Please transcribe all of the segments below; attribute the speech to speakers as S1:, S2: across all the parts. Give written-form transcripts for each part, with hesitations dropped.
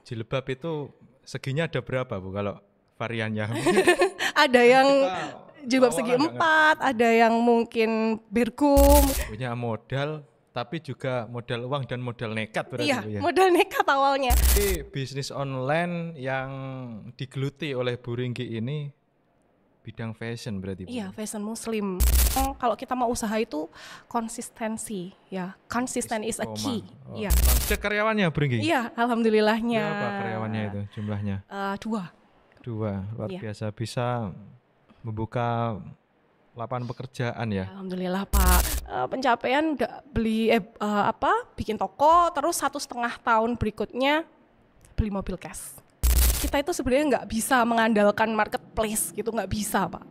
S1: Jilbab itu seginya ada berapa Bu kalau variannya?
S2: Ada yang jilbab
S1: Awalnya
S2: segi
S1: nggak
S2: 4, ada yang mungkin bergum.
S1: punya modal tapi juga modal uang dan modal nekat berarti
S2: Iya,
S1: Bu ya.
S2: modal nekat awalnya.
S1: Jadi bisnis online yang digeluti oleh Bu Ringgi ini bidang fashion berarti Bu.
S2: Iya, fashion muslim. Kalau kita mau usaha itu konsistensi, ya. Consistent is a key.
S1: Oh,
S2: Iya.
S1: cek karyawannya Bu Ringgi?
S2: Iya, alhamdulillahnya.
S1: Berapa karyawannya itu jumlahnya?
S2: 2.
S1: Luar
S2: Iya.
S1: biasa, bisa membuka lapangan pekerjaan ya.
S2: Alhamdulillah Pak. Pencapaian udah bikin toko, terus 1,5 tahun berikutnya beli mobil cash. Kita itu sebenarnya nggak bisa mengandalkan marketplace gitu, nggak bisa Pak.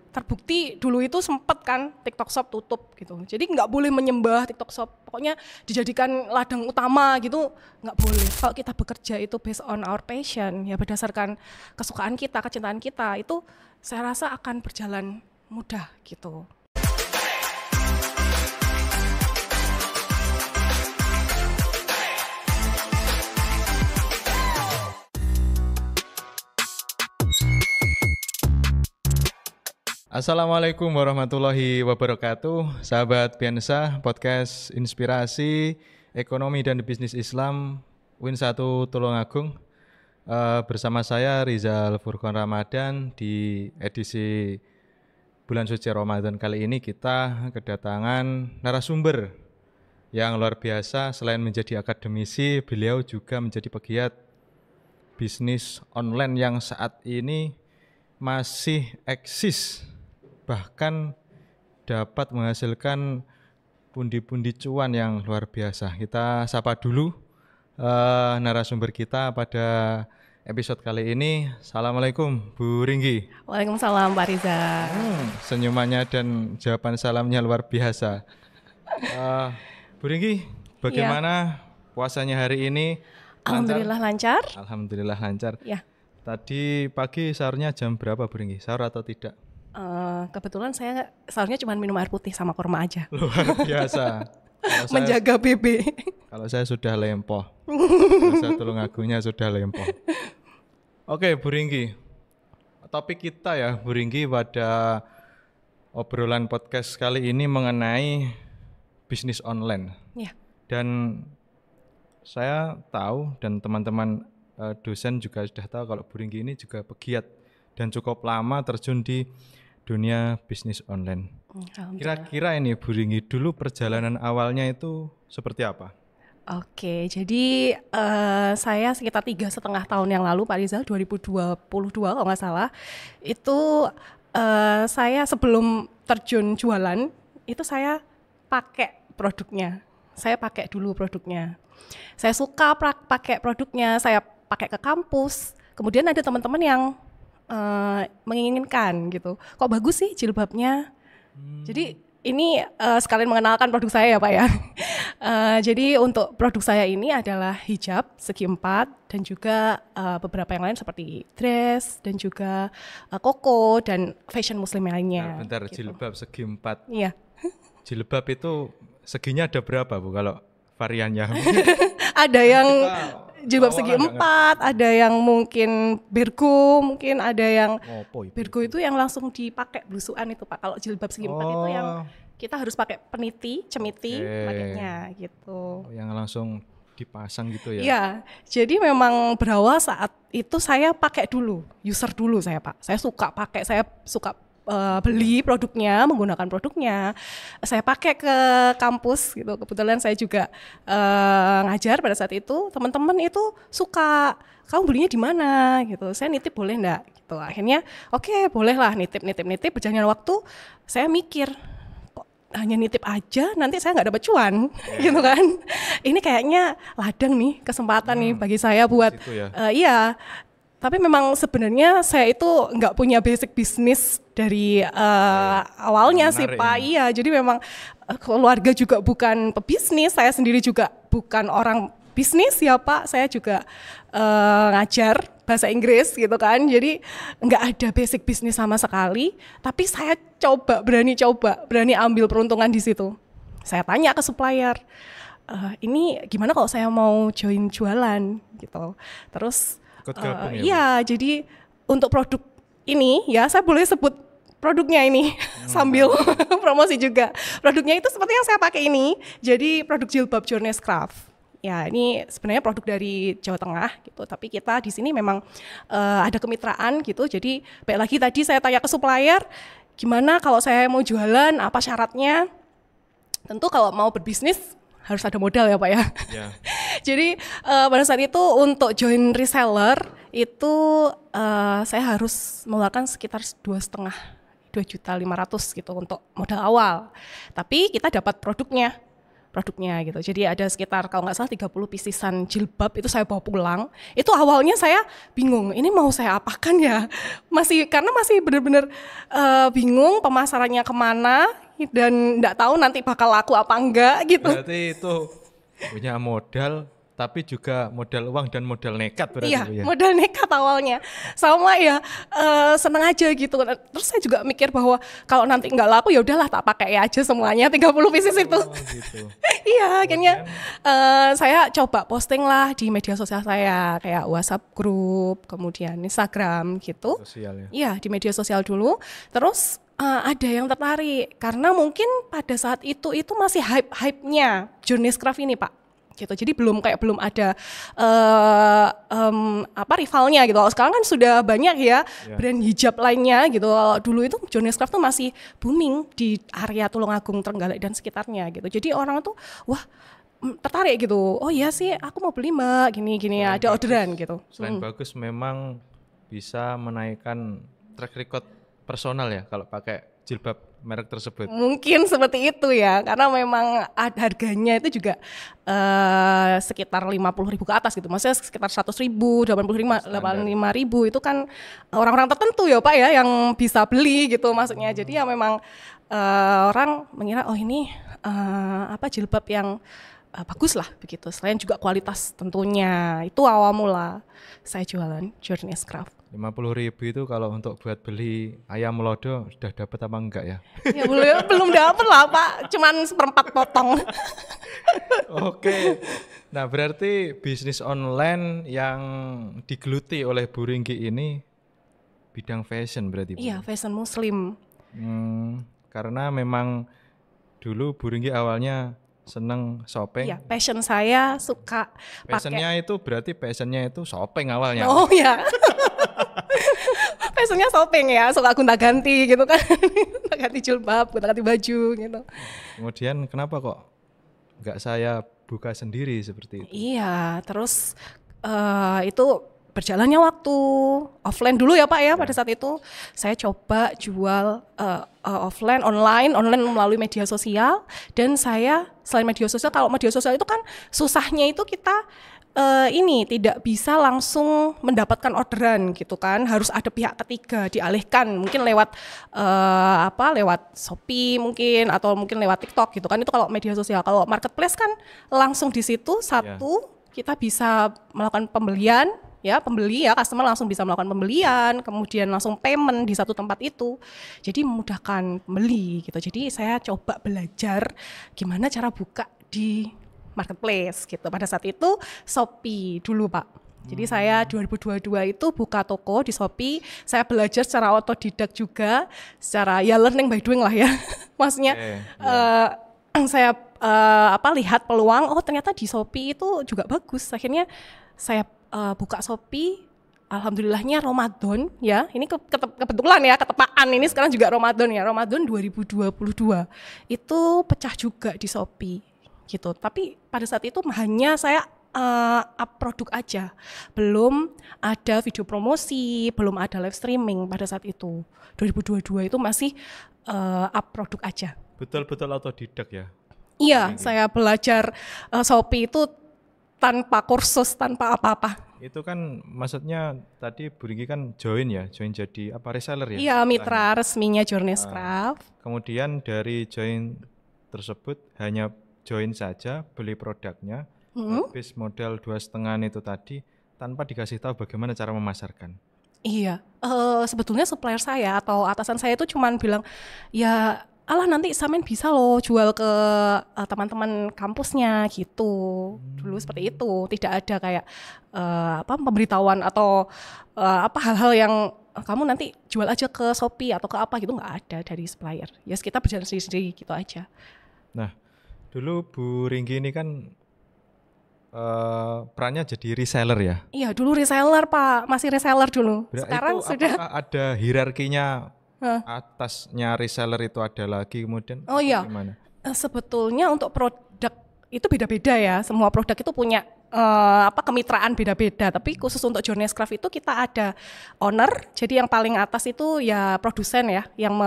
S2: Terbukti dulu itu sempet kan TikTok Shop tutup gitu, jadi nggak boleh menyembah TikTok Shop, pokoknya dijadikan ladang utama gitu, nggak boleh. Kalau kita bekerja itu based on our passion, ya berdasarkan kesukaan kita, kecintaan kita, itu saya rasa akan berjalan mudah gitu.
S1: Assalamualaikum warahmatullahi wabarakatuh. Sahabat Biansa, podcast inspirasi ekonomi dan bisnis Islam Win1 Tulungagung. Bersama saya Rizal Furqon Ramadan. Di edisi bulan suci Ramadan kali ini kita kedatangan narasumber yang luar biasa. Selain menjadi akademisi, beliau juga menjadi pegiat bisnis online yang saat ini masih eksis, bahkan dapat menghasilkan pundi-pundi cuan yang luar biasa. Kita sapa dulu narasumber kita pada episode kali ini. Assalamualaikum Bu Ringgi.
S2: Waalaikumsalam Pak Riza.
S1: Senyumannya dan jawaban salamnya luar biasa. Bu Ringgi, bagaimana puasanya hari ini?
S2: Alhamdulillah lancar.
S1: Alhamdulillah lancar.
S2: Ya.
S1: Tadi pagi sahurnya jam berapa Bu Ringgi? Sahur atau tidak?
S2: Kebetulan saya sahurnya cuma minum air putih sama kurma aja.
S1: Luar biasa.
S2: Menjaga BB.
S1: Kalau saya sudah lempoh. Saya Tulungagunya sudah lempoh. Oke Bu Ringgi, topik kita ya Bu Ringgi pada obrolan podcast kali ini mengenai bisnis online.
S2: Ya.
S1: Dan saya tahu dan teman-teman dosen juga sudah tahu kalau Bu Ringgi ini juga pegiat dan cukup lama terjun di dunia bisnis online. Kira-kira ini Bu Ringgi dulu perjalanan awalnya itu seperti apa?
S2: Oke, jadi saya sekitar 3,5 tahun yang lalu Pak Rizal, 2022 kalau nggak salah, itu saya sebelum terjun jualan, itu saya pakai produknya. Saya pakai dulu produknya. Saya suka pakai produknya, saya pakai ke kampus. Kemudian ada teman-teman yang menginginkan gitu. Kok bagus sih jilbabnya? Jadi ini sekalian mengenalkan produk saya ya Pak ya. Jadi untuk produk saya ini adalah hijab segi 4 dan juga beberapa yang lain seperti dress dan juga koko dan fashion muslim lainnya.
S1: Bentar,
S2: gitu.
S1: Jilbab segi 4.
S2: Iya.
S1: Jilbab itu seginya ada berapa Bu kalau variannya?
S2: Ada yang jilbab segi 4, ada yang mungkin bergo, mungkin ada yang bergo itu yang langsung dipakai blusukan itu Pak. Kalau jilbab segi 4 itu yang kita harus pakai peniti, cemiti, pakainya gitu.
S1: Yang langsung dipasang gitu ya?
S2: Iya, jadi memang berawal saat itu saya pakai dulu, user dulu saya Pak. Saya suka pakai, saya suka beli produknya, menggunakan produknya. Saya pakai ke kampus gitu. Kebetulan saya juga ngajar pada saat itu. Teman-teman itu suka, kamu belinya di mana gitu. Saya nitip boleh enggak gitu. Akhirnya oke, bolehlah nitip. Berjalannya waktu saya mikir, kok hanya nitip aja nanti saya nggak dapat cuan gitu kan. Ini kayaknya ladang nih, kesempatan nih bagi saya buat iya. Tapi memang sebenarnya saya itu nggak punya basic bisnis dari awalnya sih Pak. Iya, jadi memang keluarga juga bukan pebisnis, saya sendiri juga bukan orang bisnis ya Pak. Saya juga ngajar bahasa Inggris gitu kan. Jadi nggak ada basic bisnis sama sekali. Tapi saya berani ambil peruntungan di situ. Saya tanya ke supplier, ini gimana kalau saya mau join jualan gitu. Terus
S1: Ikut gabung ya, Bu?
S2: iya, jadi untuk produk ini ya saya boleh sebut produknya ini sambil promosi juga. Produknya itu seperti yang saya pakai ini. Jadi produk jilbab Journeys Craft. Ya, ini sebenarnya produk dari Jawa Tengah gitu. Tapi kita di sini memang ada kemitraan gitu. Jadi baik lagi tadi saya tanya ke supplier, gimana kalau saya mau jualan, apa syaratnya? Tentu kalau mau berbisnis harus ada modal ya Pak ya.
S1: Ya.
S2: Jadi pada saat itu untuk join reseller itu saya harus mengeluarkan sekitar 2,5 gitu untuk modal awal. Tapi kita dapat produknya gitu. Jadi ada sekitar kalau nggak salah 30 pieces-an jilbab itu saya bawa pulang. Itu awalnya saya bingung, ini mau saya apakan ya? Karena masih benar-benar bingung pemasarannya kemana dan nggak tahu nanti bakal laku apa enggak gitu.
S1: Berarti itu punya modal, tapi juga modal uang dan modal nekat berarti,
S2: Iya,
S1: Bu, ya?
S2: modal nekat awalnya. Sama ya, seneng aja gitu. Terus saya juga mikir bahwa kalau nanti nggak laku ya udahlah tak pakai aja semuanya 30 pieces itu.
S1: Oh, gitu.
S2: Iya, akhirnya saya coba posting lah di media sosial saya kayak WhatsApp grup, kemudian Instagram gitu.
S1: Sosial ya.
S2: Iya, di media sosial dulu. Terus ada yang tertarik karena mungkin pada saat itu masih hype-nya Journeys Craft ini, Pak. Gitu. Jadi belum ada rivalnya gitu. Sekarang kan sudah banyak ya brand hijab lainnya gitu. Dulu itu Journeys Craft tuh masih booming di area Tulungagung, Trenggalek dan sekitarnya gitu. Jadi orang tuh wah tertarik gitu. Oh iya sih, aku mau beli Mbak, gini ada orderan gitu.
S1: Selain bagus, memang bisa menaikkan track record personal ya kalau pakai jilbab merek tersebut.
S2: Mungkin seperti itu ya, karena memang harganya itu juga sekitar 50.000 ke atas gitu. Maksudnya sekitar 100.000, 85.000 itu kan orang-orang tertentu ya Pak ya yang bisa beli gitu maksudnya. Jadi ya memang orang mengira oh ini jilbab yang bagus lah begitu. Selain juga kualitas tentunya. Itu awal mula saya jualan Journeys Craft.
S1: 50.000 itu kalau untuk buat beli ayam lodo sudah dapat apa enggak ya?
S2: Ya belum dapat lah Pak, cuman 1/4 potong.
S1: Oke. Nah, berarti bisnis online yang digeluti oleh Bu Ringgi ini bidang fashion berarti, Bu?
S2: Iya, fashion muslim.
S1: Karena memang dulu Bu Ringgi awalnya seneng shopping.
S2: Iya, passion saya suka
S1: Passionnya itu berarti shopping awalnya.
S2: Oh ya. Passionnya shopping ya, suka gonta-ganti gitu kan. Ganti jilbab, gonta-ganti baju gitu.
S1: Kemudian kenapa kok nggak saya buka sendiri seperti itu?
S2: Iya, terus itu berjalannya waktu offline dulu ya Pak ya. Pada saat itu saya coba jual offline, online melalui media sosial. Dan saya selain media sosial, kalau media sosial itu kan susahnya itu kita tidak bisa langsung mendapatkan orderan gitu kan, harus ada pihak ketiga dialihkan, mungkin lewat lewat Shopee mungkin atau mungkin lewat TikTok gitu kan. Itu kalau media sosial. Kalau marketplace kan langsung di situ kita bisa melakukan pembelian. Ya, customer langsung bisa melakukan pembelian, kemudian langsung payment di satu tempat itu. Jadi memudahkan pembeli gitu. Jadi saya coba belajar gimana cara buka di marketplace gitu. Pada saat itu Shopee dulu Pak. Jadi saya 2022 itu buka toko di Shopee. Saya belajar secara otodidak juga, secara ya learning by doing lah ya. Maksudnya saya lihat peluang, oh ternyata di Shopee itu juga bagus. Akhirnya saya buka Shopee, alhamdulillahnya Ramadan ya. Ini kebetulan ya, ketepaan ini sekarang juga Ramadan ya. Ramadan 2022 itu pecah juga di Shopee gitu. Tapi pada saat itu hanya saya up produk aja. Belum ada video promosi, belum ada live streaming pada saat itu. 2022 itu masih up produk aja.
S1: Betul-betul otodidak ya?
S2: Iya, saya belajar Shopee itu tanpa kursus, tanpa apa-apa.
S1: Itu kan maksudnya tadi Bu Ringgi kan join jadi reseller ya?
S2: Iya, mitra resminya Journeys Craft.
S1: Kemudian dari join tersebut hanya join saja, beli produknya, habis modal 2,5 itu tadi tanpa dikasih tahu bagaimana cara memasarkan.
S2: Iya, sebetulnya supplier saya atau atasan saya itu cuman bilang, ya alah nanti Samen bisa loh jual ke teman-teman kampusnya gitu. Dulu seperti itu, tidak ada kayak pemberitahuan atau hal-hal yang kamu nanti jual aja ke Shopee atau ke apa gitu, nggak ada dari supplier. Ya kita berjalan sendiri-sendiri gitu aja.
S1: Nah, dulu Bu Ringgi ini kan perannya jadi reseller ya?
S2: Iya, dulu reseller Pak, masih reseller dulu. Sekarang
S1: itu
S2: sudah.
S1: Apakah ada hierarkinya? Atasnya reseller itu ada lagi kemudian?
S2: Oh iya,
S1: gimana?
S2: Sebetulnya untuk produk itu beda-beda ya. Semua produk itu punya kemitraan beda-beda. Tapi khusus untuk Journeys Craft itu kita ada owner. Jadi yang paling atas itu ya produsen ya, yang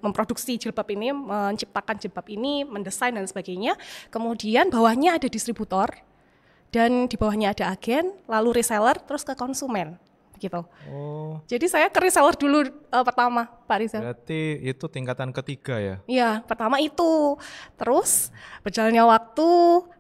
S2: memproduksi jilbab ini, menciptakan jilbab ini, mendesain dan sebagainya. Kemudian bawahnya ada distributor. Dan di bawahnya ada agen, lalu reseller, terus ke konsumen, gitu.
S1: Oh.
S2: Jadi saya ke reseller dulu pertama, Pak Rizal.
S1: Berarti itu tingkatan ketiga ya?
S2: Iya, pertama itu. Terus berjalannya waktu,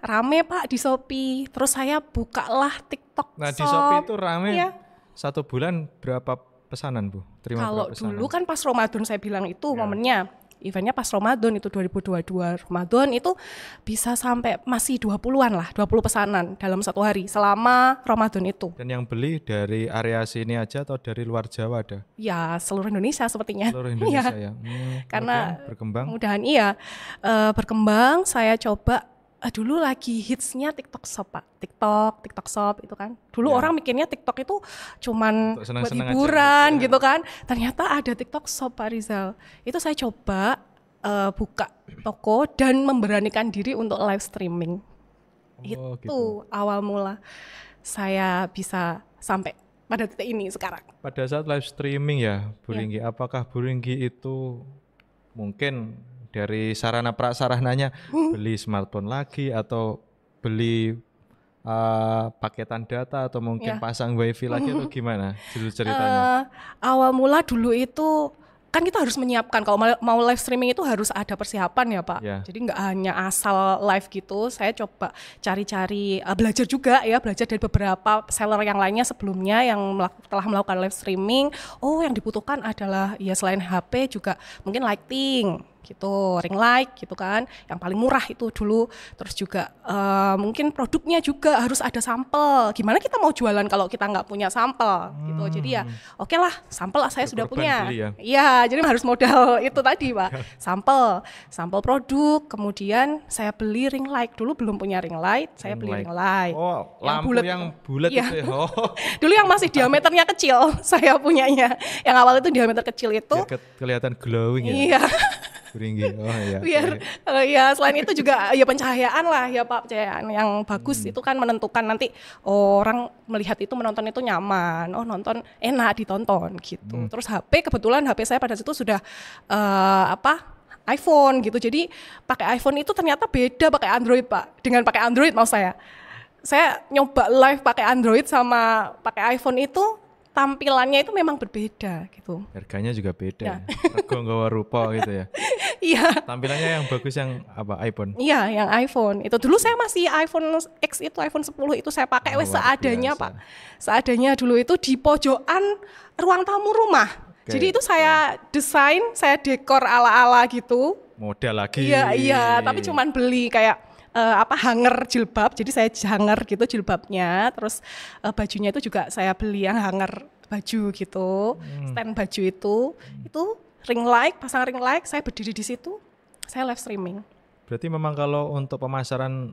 S2: rame Pak di Shopee. Terus saya bukalah TikTok
S1: Nah
S2: Shop.
S1: di Shopee itu rame
S2: Iya.
S1: 1 bulan berapa pesanan Bu? Terima
S2: Kalau
S1: berapa pesanan?
S2: dulu kan pas Ramadan saya bilang itu momennya. Eventnya pas Ramadan itu 2022. Ramadan itu bisa sampai masih 20-an lah, 20 pesanan dalam satu hari selama Ramadan itu.
S1: Dan yang beli dari area sini aja atau dari luar Jawa ada?
S2: Ya seluruh Indonesia sepertinya.
S1: Seluruh Indonesia ya?
S2: Karena
S1: berkembang?
S2: mudahan berkembang. Saya coba dulu lagi hitsnya TikTok Shop Pak. TikTok Shop itu kan. Dulu orang mikirnya TikTok itu cuman buat hiburan aja, gitu kan. Ternyata ada TikTok Shop Pak Rizal. Itu saya coba buka toko dan memberanikan diri untuk live streaming. Itu gitu. Awal mula saya bisa sampai pada titik ini sekarang.
S1: Pada saat live streaming ya Bu Ringgi, apakah Bu Ringgi itu mungkin dari sarana prasarananya beli smartphone lagi atau beli paketan data atau mungkin pasang wifi lagi atau gimana dulu ceritanya?
S2: Awal mula dulu itu kan kita harus menyiapkan, kalau mau live streaming itu harus ada persiapan ya Pak. Jadi nggak hanya asal live gitu. Saya coba cari-cari belajar juga ya, belajar dari beberapa seller yang lainnya sebelumnya yang telah melakukan live streaming. Oh yang dibutuhkan adalah ya selain HP juga mungkin lighting gitu, ring light gitu kan, yang paling murah itu dulu. Terus juga mungkin produknya juga harus ada sampel. Gimana kita mau jualan kalau kita nggak punya sampel gitu. Jadi ya oke lah, sampel saya sudah punya. Iya, jadi harus modal itu tadi Pak. Sampel produk, kemudian saya beli ring light. Dulu belum punya ring light, saya beli ring light.
S1: Oh, lampu yang bulat itu ya.
S2: Oh. Dulu yang masih diameternya kecil saya punyanya. Yang awal itu diameter kecil itu.
S1: Biar kelihatan glowing ya.
S2: Iya.
S1: Ringgi. Oh iya.
S2: Biar ya selain itu juga ya pencahayaan lah ya Pak, pencahayaan yang bagus itu kan menentukan nanti orang melihat itu, menonton itu nyaman, nonton enak ditonton gitu. Terus HP, kebetulan HP saya pada situ sudah iPhone gitu. Jadi pakai iPhone itu ternyata beda pakai Android Pak. Dengan pakai Android mau saya nyoba live pakai Android sama pakai iPhone itu tampilannya itu memang berbeda gitu.
S1: Harganya juga beda. Rego nggawa rupa gitu ya.
S2: Iya.
S1: Tampilannya yang bagus yang apa? iPhone?
S2: Iya, yang iPhone. Itu dulu saya masih iPhone X itu, iPhone 10 itu saya pakai seadanya Pak. Seadanya dulu itu di pojokan ruang tamu rumah. Jadi itu saya desain, saya dekor ala-ala gitu.
S1: Model lagi.
S2: Iya, tapi cuman beli kayak hanger jilbab, jadi saya hanger gitu jilbabnya, terus bajunya itu juga saya beli yang hanger baju gitu, stand baju itu ring light, pasang ring light, saya berdiri di situ, saya live streaming.
S1: Berarti memang kalau untuk pemasaran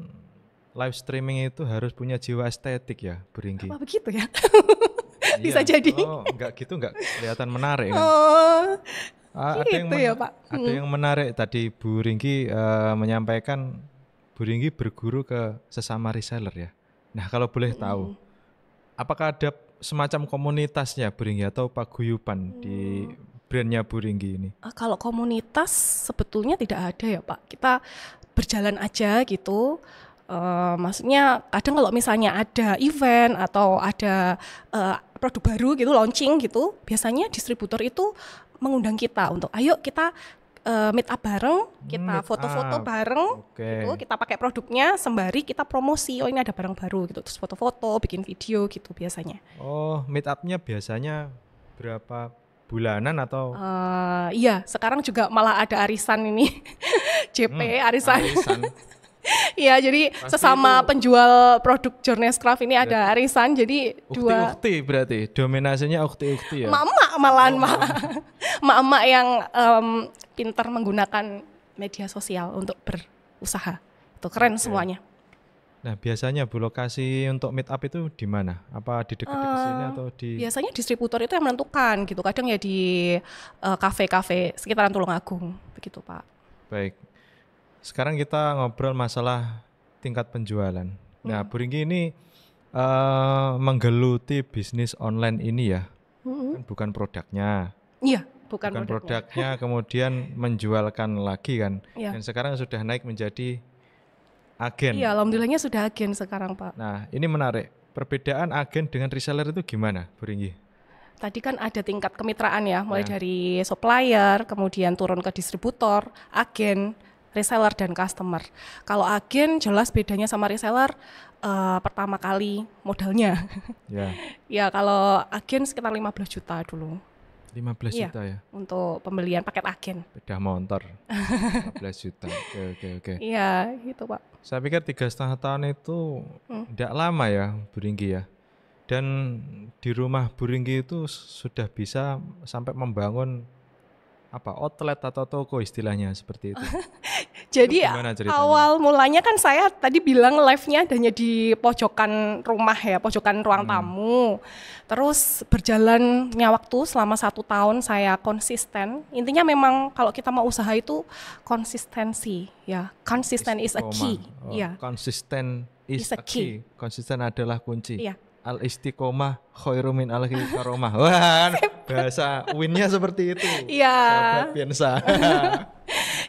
S1: live streaming itu harus punya jiwa estetik ya, Bu Ringgi?
S2: Apa begitu ya? Bisa jadi.
S1: Oh, enggak gitu enggak kelihatan menarik kan?
S2: Gitu ya Pak.
S1: Ada yang menarik tadi Bu Ringgi menyampaikan Bu Ringgi berguru ke sesama reseller ya. Nah kalau boleh tahu, apakah ada semacam komunitasnya Bu Ringgi atau paguyuban di brandnya Bu Ringgi ini?
S2: Kalau komunitas sebetulnya tidak ada ya Pak. Kita berjalan aja gitu. Maksudnya kadang kalau misalnya ada event atau ada produk baru gitu, launching gitu, biasanya distributor itu mengundang kita untuk ayo kita meet up bareng, kita foto-foto bareng, gitu, kita pakai produknya sembari kita promosi, oh ini ada barang baru gitu, terus foto-foto, bikin video gitu biasanya.
S1: Oh, meet up-nya biasanya berapa bulanan atau
S2: Iya, sekarang juga malah ada arisan ini. JP, arisan. Iya, jadi
S1: Pasti
S2: sesama
S1: itu
S2: penjual produk Journeys Craft ini ada arisan, jadi dua
S1: ukti-ukti berarti, dominasinya ukti-ukti ya?
S2: emak-emak malahan, emak-emak yang pintar menggunakan media sosial untuk berusaha. Itu keren semuanya.
S1: Nah, biasanya Bu lokasi untuk meet up itu di mana? Apa di dekat-dekat sini atau di
S2: Biasanya distributor itu yang menentukan gitu. Kadang ya di kafe-kafe sekitaran Tulungagung, begitu Pak.
S1: Baik. Sekarang kita ngobrol masalah tingkat penjualan. Nah, Bu Ringgi ini menggeluti bisnis online ini ya. Kan bukan produknya.
S2: Iya, bukan
S1: produknya, kemudian menjualkan lagi kan.
S2: Iya.
S1: Dan sekarang sudah naik menjadi agen.
S2: Iya, alhamdulillahnya sudah agen sekarang Pak.
S1: Nah, ini menarik. Perbedaan agen dengan reseller itu gimana, Bu Ringgi?
S2: Tadi kan ada tingkat kemitraan ya, mulai dari supplier, kemudian turun ke distributor, agen, reseller dan customer. Kalau agen jelas bedanya sama reseller pertama kali modalnya.
S1: Ya.
S2: Ya kalau agen sekitar 15 juta dulu.
S1: 15 juta ya?
S2: Untuk pembelian paket agen.
S1: Beda motor. 15 juta. Oke.
S2: Iya, gitu Pak.
S1: Saya pikir 3,5 tahun itu tidak lama ya, Bu Ringgi ya. Dan di rumah Bu Ringgi itu sudah bisa sampai membangun outlet atau toko istilahnya seperti itu.
S2: Jadi
S1: itu
S2: awal mulanya kan saya tadi bilang live-nya adanya di pojokan rumah ya, pojokan ruang tamu. Terus berjalannya waktu selama 1 tahun saya konsisten. Intinya memang kalau kita mau usaha itu konsistensi ya. Consistent is a key. Ya.
S1: Consistent is a key. Konsisten adalah kunci.
S2: Iya.
S1: Al-istiqomah khairu min al-karomah. Wah, bahasa win-nya seperti itu.
S2: Iya.
S1: Sahabat Piensa.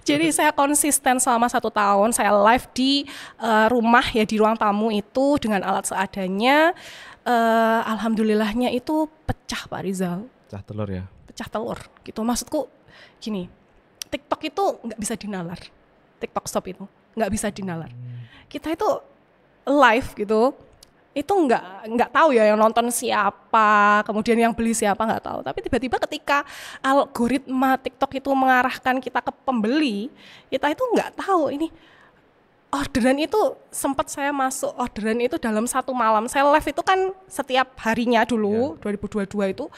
S2: Jadi saya konsisten selama 1 tahun. Saya live di rumah ya, di ruang tamu itu dengan alat seadanya. Alhamdulillahnya itu pecah Pak Rizal.
S1: Pecah telur ya?
S2: Pecah telur gitu. Maksudku gini, TikTok itu nggak bisa dinalar. TikTok Shop itu nggak bisa dinalar. Kita itu live gitu. Itu nggak tahu ya yang nonton siapa, kemudian yang beli siapa nggak tahu. Tapi tiba-tiba ketika algoritma TikTok itu mengarahkan kita ke pembeli, kita itu nggak tahu ini orderan itu sempat saya masuk orderan itu dalam 1 malam. Saya live itu kan setiap harinya dulu 2022 itu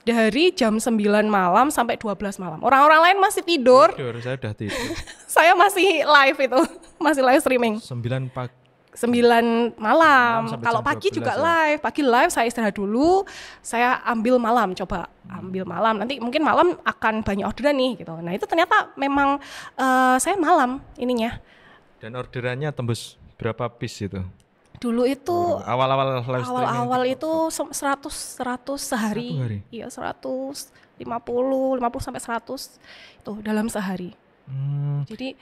S2: dari jam 9 malam sampai 12 malam. Orang-orang lain masih tidur.
S1: Saya udah tidur.
S2: Saya masih live itu, masih live streaming.
S1: 9 pagi.
S2: 9 malam. Kalau pagi
S1: 12
S2: juga
S1: ya.
S2: live. Pagi live saya istirahat dulu, saya ambil malam, coba ambil malam. Nanti mungkin malam akan banyak orderan nih gitu. Nah, itu ternyata memang saya malam ininya.
S1: Dan orderannya tembus berapa piece itu?
S2: Dulu itu
S1: awal-awal live streaming.
S2: Awal-awal itu 100 sehari.
S1: Satu hari?
S2: Iya, 150 sampai 100 itu dalam sehari. Jadi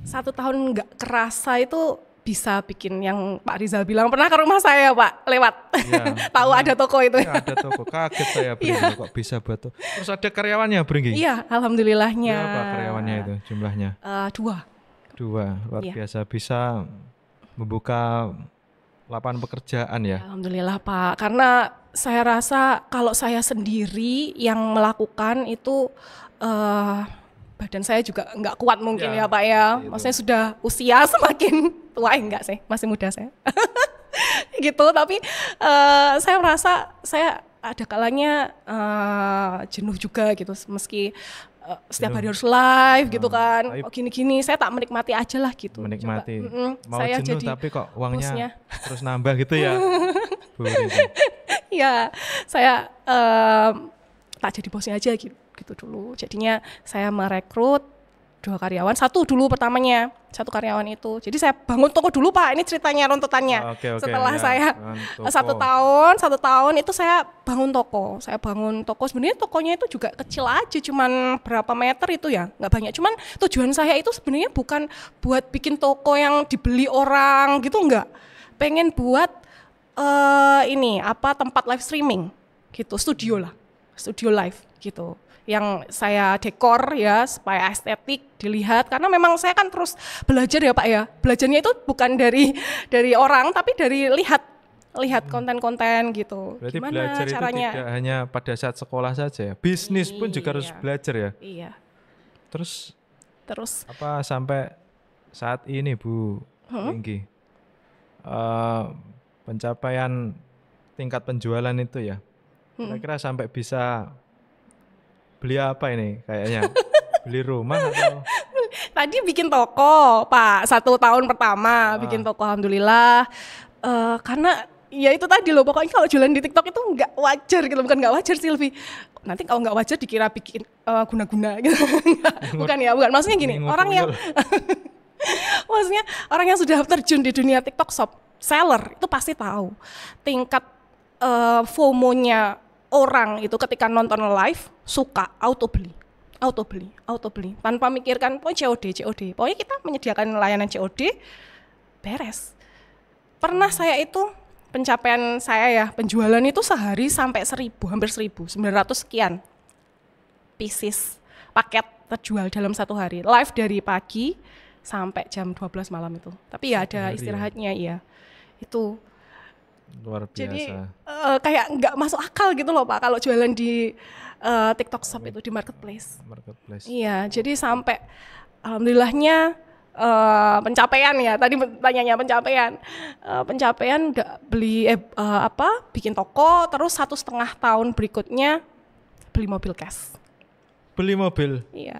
S2: 1 tahun nggak kerasa itu bisa bikin yang Pak Rizal bilang, pernah ke rumah saya Pak, lewat.
S1: Ya,
S2: tahu ada toko itu.
S1: Ya, ada toko, kaget saya Bringgi, kok bisa buat toko. Terus ada karyawannya Bringgi?
S2: Iya, alhamdulillahnya.
S1: Berapa karyawannya itu jumlahnya?
S2: 2.
S1: Luar biasa, bisa membuka lapangan pekerjaan ya.
S2: Alhamdulillah Pak, karena saya rasa kalau saya sendiri yang melakukan itu badan saya juga nggak kuat mungkin ya Pak ya. Maksudnya sudah usia semakin tua, enggak sih, masih muda saya. Gitu, tapi saya merasa saya ada kalanya jenuh juga gitu, meski setiap hari harus live gitu kan. Gini-gini saya tak menikmati aja lah gitu.
S1: Menikmati. Mau
S2: saya
S1: jenuh
S2: jadi
S1: tapi kok uangnya
S2: bosnya.
S1: Terus nambah gitu ya.
S2: Ya, saya tak jadi bosnya aja gitu dulu. Jadinya saya merekrut 2 karyawan, 1 dulu pertamanya, 1 karyawan itu. Jadi saya bangun toko dulu Pak, ini ceritanya runtutannya. Setelah saya 1 tahun itu saya bangun toko. Sebenarnya tokonya itu juga kecil aja, cuman berapa meter itu ya, nggak banyak. Cuman tujuan saya itu sebenarnya bukan buat bikin toko yang dibeli orang gitu, nggak. Pengen buat tempat live streaming gitu, studio live gitu. Yang saya dekor ya supaya estetik dilihat, karena memang saya kan terus belajar ya Pak ya. Belajarnya itu bukan dari orang tapi dari lihat lihat konten-konten gitu.
S1: Berarti
S2: Gimana
S1: belajar
S2: caranya?
S1: itu tidak hanya pada saat sekolah saja ya. Bisnis pun juga harus
S2: Iya.
S1: belajar ya.
S2: Iya.
S1: Terus
S2: Terus
S1: apa sampai saat ini Bu Ringgi pencapaian tingkat penjualan itu ya, kira-kira sampai bisa beli apa ini kayaknya? Beli rumah atau
S2: tadi bikin toko, Pak. 1 tahun pertama bikin toko, alhamdulillah. Karena ya itu tadi loh, pokoknya kalau jualan di TikTok itu nggak wajar gitu, bukan nggak wajar sih, lebih nanti kalau nggak wajar dikira bikin guna-guna gitu. bukan ya, bukan. Maksudnya gini, orang yang maksudnya orang yang sudah terjun di dunia TikTok shop, seller itu pasti tahu tingkat FOMO-nya orang itu ketika nonton live suka auto beli tanpa mikirkan pokoknya COD. Pokoknya kita menyediakan layanan COD, beres. Pernah saya itu pencapaian saya ya, penjualan itu sehari sampai 1.000, hampir 1.900 sekian pieces paket terjual dalam satu hari. Live dari pagi sampai jam 12 malam itu. Tapi ya ada istirahatnya ya. Itu
S1: luar biasa.
S2: jadi kayak nggak masuk akal gitu loh Pak kalau jualan di TikTok Shop itu di marketplace. Iya, jadi sampai alhamdulillahnya pencapaian ya. Tadi tanyanya pencapaian udah beli bikin toko, terus 1,5 tahun berikutnya beli mobil cash.
S1: Beli mobil?
S2: Iya.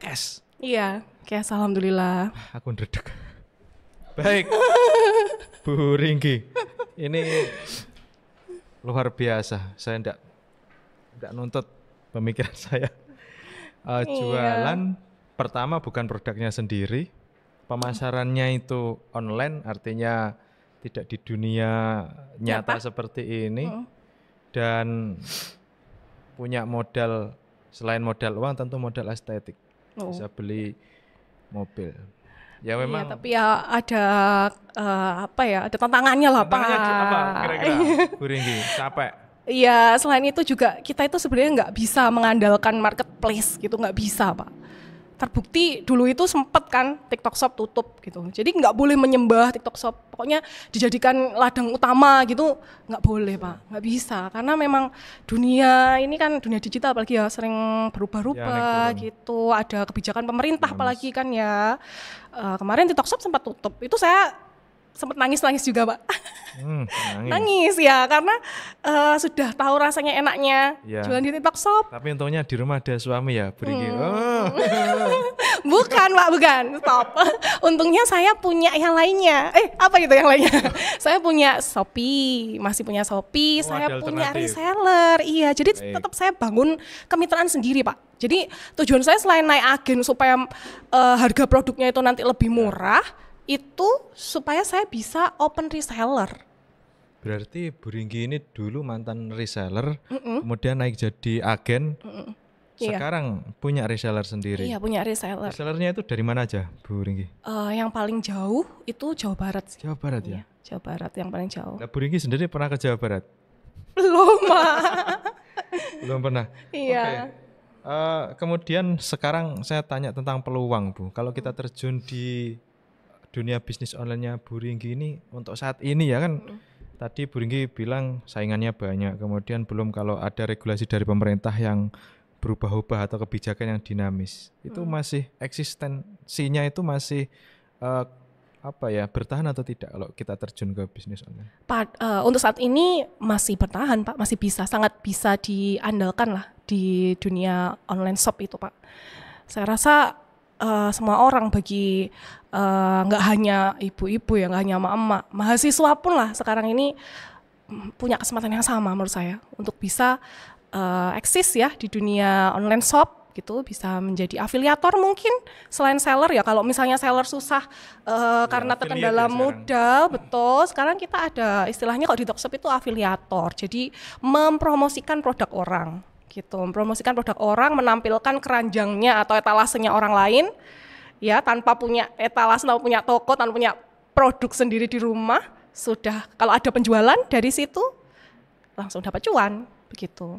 S1: Cash?
S2: Iya, cash alhamdulillah.
S1: Aku ndredeg. Baik, Bu Ringgi, ini luar biasa. Saya enggak nuntut pemikiran saya. Jualan pertama bukan produknya sendiri, pemasarannya itu online, artinya tidak di dunia nyata seperti ini, dan punya modal, selain modal uang tentu modal estetik, bisa beli mobil. Ya memang.
S2: Iya, tapi ya ada ada tantangannya lah Pak.
S1: Tantangannya apa kira-kira Bu Ringgi? Capek?
S2: Iya, selain itu juga kita itu sebenarnya nggak bisa mengandalkan marketplace gitu, nggak bisa Pak. Terbukti dulu itu sempet kan TikTok Shop tutup gitu, jadi nggak boleh menyembah TikTok Shop, pokoknya dijadikan ladang utama gitu, nggak boleh Pak, nggak bisa, karena memang dunia ini kan dunia digital apalagi ya sering berubah-ubah gitu, ada kebijakan pemerintah apalagi kan ya. Kemarin TikTok Shop sempat tutup, itu saya sempat nangis juga Pak. Nangis ya karena sudah tahu rasanya enaknya jualan di TikTok Shop.
S1: Tapi untungnya di rumah ada suami ya Bu Ringgi.
S2: Bukan Pak, bukan, stop. Untungnya saya punya yang lainnya. Apa gitu yang lainnya? Saya punya Shopee, masih punya Shopee, saya punya reseller. Iya, jadi tetap saya bangun kemitraan sendiri Pak. Jadi tujuan saya selain naik agen supaya harga produknya itu nanti lebih murah, itu supaya saya bisa open reseller.
S1: Berarti Bu Ringgi ini dulu mantan reseller, kemudian naik jadi agen, sekarang punya reseller sendiri.
S2: Iya, punya reseller.
S1: Resellernya itu dari mana aja Bu Ringgi?
S2: Yang paling jauh itu Jawa Barat sih.
S1: Jawa Barat ya?
S2: Iya, Jawa Barat yang paling jauh.
S1: Nah, Bu Ringgi sendiri pernah ke Jawa Barat?
S2: Belum Pak.
S1: Belum pernah?
S2: Iya.
S1: Kemudian sekarang saya tanya tentang peluang Bu. Kalau kita terjun di dunia bisnis online-nya Bu Ringgi ini untuk saat ini ya kan, tadi Bu Ringgi bilang saingannya banyak, kemudian belum kalau ada regulasi dari pemerintah yang berubah-ubah atau kebijakan yang dinamis, itu masih eksistensinya itu masih bertahan atau tidak kalau kita terjun ke bisnis online?
S2: Untuk saat ini masih bertahan Pak, masih bisa, sangat bisa diandalkan lah di dunia online shop itu Pak. Saya rasa semua orang bagi nggak hanya ibu-ibu ya, nggak hanya emak-emak, mahasiswa pun lah sekarang ini punya kesempatan yang sama menurut saya untuk bisa eksis ya di dunia online shop gitu, bisa menjadi afiliator mungkin selain seller ya. Kalau misalnya seller susah karena terkendala modal, betul. Sekarang kita ada istilahnya kalau di TikTok Shop itu afiliator. Jadi mempromosikan produk orang gitu, mempromosikan produk orang, menampilkan keranjangnya atau etalasenya orang lain ya, tanpa punya etalase, tanpa punya toko, tanpa punya produk sendiri di rumah, sudah kalau ada penjualan dari situ langsung dapat cuan begitu.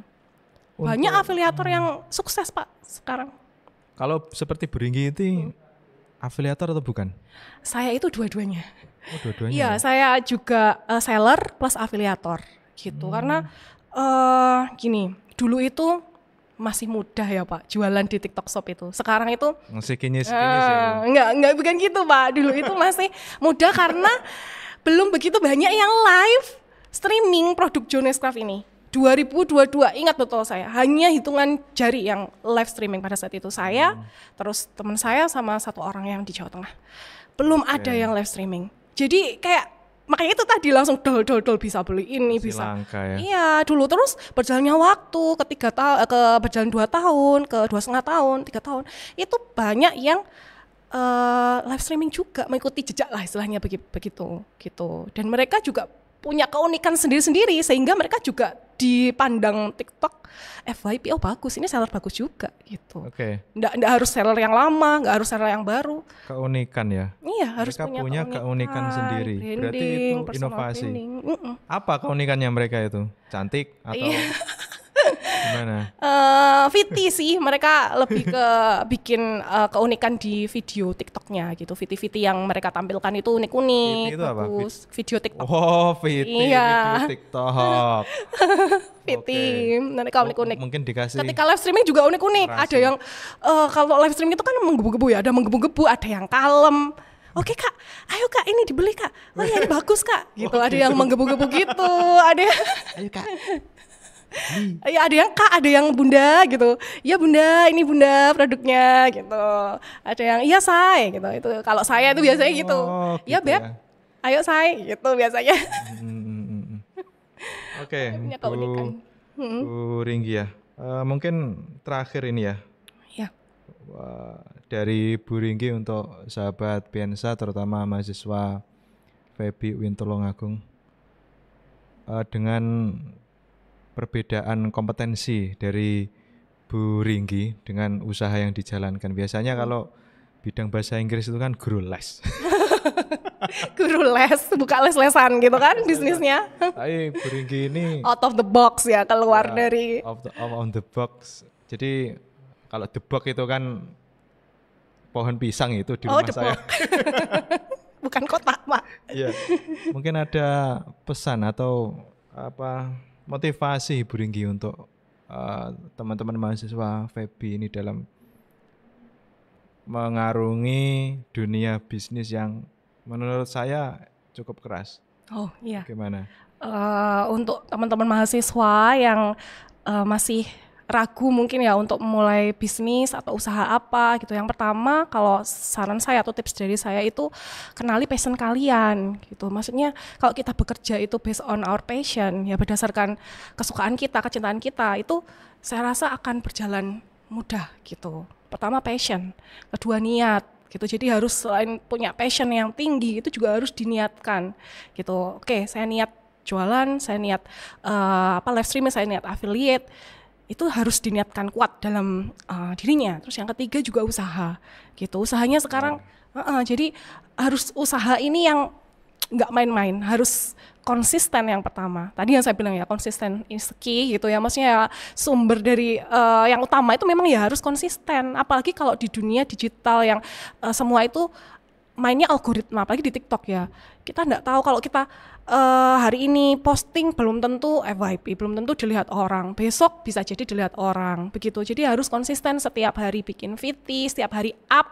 S2: Banyak afiliator yang sukses Pak sekarang.
S1: Kalau seperti Bu Ringgi itu afiliator atau bukan?
S2: Saya itu dua-duanya.
S1: Oh, dua-duanya.
S2: Iya,
S1: ya?
S2: saya juga seller plus afiliator gitu. Karena gini, dulu itu masih mudah ya Pak, jualan di TikTok Shop itu. Sekarang itu
S1: Masih kinyis-kinyis ya.
S2: enggak bukan gitu Pak. Dulu itu masih mudah karena belum begitu banyak yang live streaming produk Jones Craft ini. 2022, ingat betul saya, hanya hitungan jari yang live streaming pada saat itu. Saya, terus teman saya sama satu orang yang di Jawa Tengah. Belum ada yang live streaming. Jadi kayak makanya itu tadi langsung dol bisa beli ini,
S1: Masih
S2: bisa.
S1: langka ya.
S2: Iya, dulu terus berjalannya waktu ke berjalan 2 tahun, ke 2,5 tahun, 3 tahun. Itu banyak yang live streaming juga mengikuti jejak lah istilahnya begitu gitu. Dan mereka juga punya keunikan sendiri-sendiri sehingga mereka juga dipandang TikTok FYP oh bagus, ini seller bagus juga gitu.
S1: Oke.
S2: Nggak harus seller yang lama, nggak harus seller yang baru.
S1: Keunikan ya.
S2: Iya, harus
S1: Mereka punya keunikan sendiri. Berarti itu
S2: personal
S1: inovasi.
S2: branding.
S1: Apa keunikannya mereka itu? Cantik atau
S2: Iya.
S1: gimana?
S2: Viti sih, mereka lebih ke bikin keunikan di video TikToknya gitu. Viti-viti yang mereka tampilkan itu unik-unik,
S1: Viti itu apa?
S2: bagus. Video TikTok,
S1: Oh, Viti,
S2: Iya.
S1: video TikTok.
S2: Viti,
S1: Oke.
S2: mereka unik-unik.
S1: Mungkin dikasih.
S2: Ketika live streaming juga unik-unik.
S1: Narasi.
S2: Ada yang kalau live streaming itu kan menggebu-gebu ya, ada menggebu-gebu, ada yang kalem. Oke Kak, ayo Kak ini dibeli Kak. Oh ya ini bagus Kak. Gitu, ada yang menggebu-gebu gitu, ada yang
S1: Ayo Kak.
S2: ya ada yang Kak, ada yang Bunda gitu. Ya Bunda, ini Bunda produknya gitu. Ada yang iya Say gitu. Itu kalau saya itu biasanya gitu.
S1: Oh,
S2: Ya
S1: gitu
S2: Beb,
S1: ya.
S2: ayo Say gitu biasanya.
S1: Oke,
S2: Punya keunikan.
S1: Bu Ringgi ya. Mungkin terakhir ini ya.
S2: Ya.
S1: Dari Bu Ringgi untuk sahabat Piensa terutama mahasiswa FEB UIN Tulungagung. Dengan perbedaan kompetensi dari Bu Ringgi dengan usaha yang dijalankan. Biasanya kalau bidang bahasa Inggris itu kan guru les.
S2: Guru les, buka les-lesan gitu kan bisnisnya.
S1: Tapi Bu Ringgi ini
S2: Out of the box ya, keluar dari
S1: on the box. Jadi kalau the box itu kan pohon pisang itu di rumah
S2: the
S1: saya.
S2: box. Bukan kotak, Pak.
S1: Iya. Mungkin ada pesan atau apa motivasi Bu Ringgi untuk teman-teman mahasiswa FEB ini dalam mengarungi dunia bisnis yang menurut saya cukup keras.
S2: Oh iya.
S1: Gimana?
S2: Untuk teman-teman mahasiswa yang masih ragu mungkin ya untuk memulai bisnis atau usaha apa gitu. Yang pertama kalau saran saya atau tips dari saya itu kenali passion kalian gitu. Maksudnya kalau kita bekerja itu based on our passion ya berdasarkan kesukaan kita, kecintaan kita itu saya rasa akan berjalan mudah gitu. Pertama passion, kedua niat gitu. Jadi harus selain punya passion yang tinggi itu juga harus diniatkan gitu. Oke, saya niat jualan, saya niat live streaming, saya niat affiliate. Itu harus diniatkan kuat dalam dirinya. Terus yang ketiga juga usaha gitu. Usahanya sekarang jadi harus usaha ini yang nggak main-main, harus konsisten yang pertama. Tadi yang saya bilang ya konsisten is key gitu ya. Maksudnya ya, sumber dari yang utama itu memang ya harus konsisten. Apalagi kalau di dunia digital yang semua itu mainnya algoritma, apalagi di TikTok ya. Kita nggak tahu kalau kita hari ini posting belum tentu FYP, belum tentu dilihat orang. Besok bisa jadi dilihat orang, begitu. Jadi harus konsisten setiap hari bikin VT, setiap hari up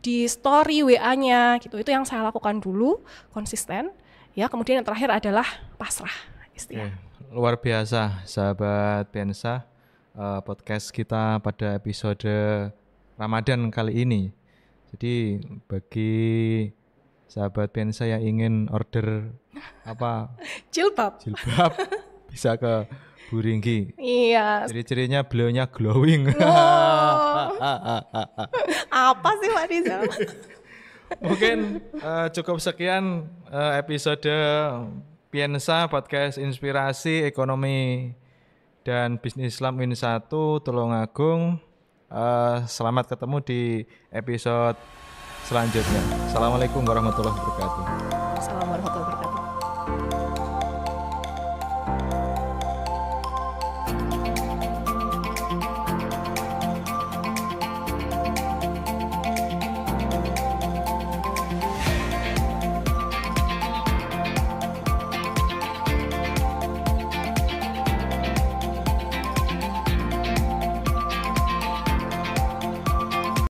S2: di story WA-nya gitu. Itu yang saya lakukan dulu, konsisten. Ya, kemudian yang terakhir adalah pasrah. Istilah.
S1: Luar biasa, sahabat Piensa. Podcast kita pada episode Ramadan kali ini. Jadi bagi sahabat Piensa yang ingin order
S2: Jilbab
S1: bisa ke Bu Ringgi.
S2: Iya.
S1: Ciri-cirinya beliaunya glowing.
S2: Apa sih Pak Rizal?
S1: Mungkin cukup sekian episode Piensa podcast inspirasi ekonomi dan bisnis Islam Win 1 Tulungagung. Selamat ketemu di episode selanjutnya. Assalamualaikum warahmatullahi wabarakatuh.
S2: Assalamualaikum warahmatullahi wabarakatuh.